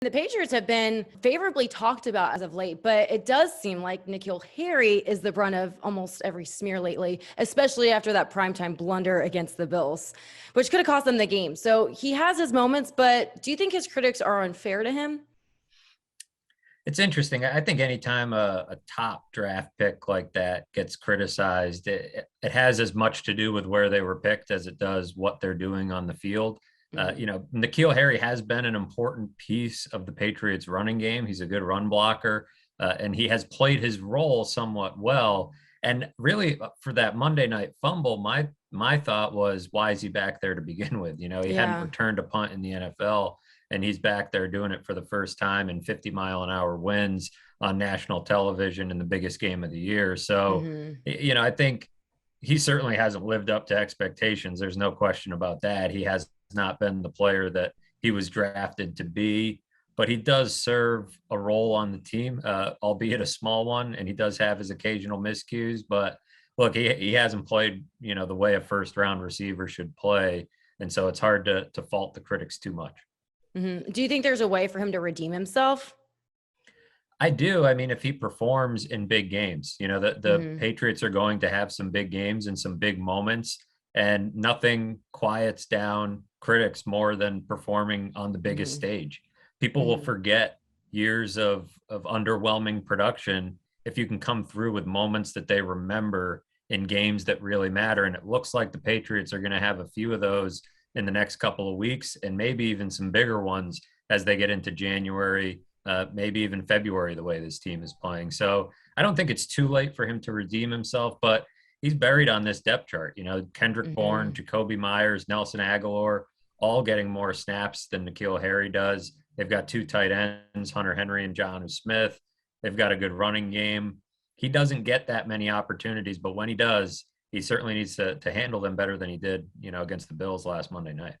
The Patriots have been favorably talked about as of late, but it does seem like N'Keal Harry is the brunt of almost every smear lately, especially after that primetime blunder against the Bills, which could have cost them the game. So he has his moments, but do you think his critics are unfair to him? It's interesting. I think anytime a top draft pick like that gets criticized, it has as much to do with where they were picked as it does what they're doing on the field. Mhm. N'Keal Harry has been an important piece of the Patriots running game. He's a good run blocker, and he has played his role somewhat well. And really, for that Monday night fumble, my thought was, why is he back there to begin with? He hadn't Yeah. returned a punt in the NFL, and he's back there doing it for the first time in 50-mile-an-hour winds on national television in the biggest game of the year. So, Hmm. I think he certainly hasn't lived up to expectations. There's no question about that. He has not been the player that he was drafted to be, but he does serve a role on the team, albeit a small one, and he does have his occasional miscues. But look, he hasn't played, the way a first round receiver should play. And so it's hard to fault the critics too much. Do you think there's a way for him to redeem himself? I do. I mean, if he performs in big games, the Hmm. Patriots are going to have some big games and some big moments, and nothing quiets down critics more than performing on the biggest Hmm. stage. People will Hmm. forget years of underwhelming production if you can come through with moments that they remember in games that really matter. And it looks like the Patriots are going to have a few of those in the next couple of weeks, and maybe even some bigger ones as they get into January, maybe even February, the way this team is playing. So I don't think it's too late for him to redeem himself, but he's buried on this depth chart. Kendrick Bourne, Hmm. Jacoby Myers, Nelson Aguilar, all getting more snaps than N'Keal Harry does. They've got two tight ends, Hunter Henry and John Smith. They've got a good running game. He doesn't get that many opportunities, but when he does, he certainly needs to handle them better than he did, against the Bills last Monday night.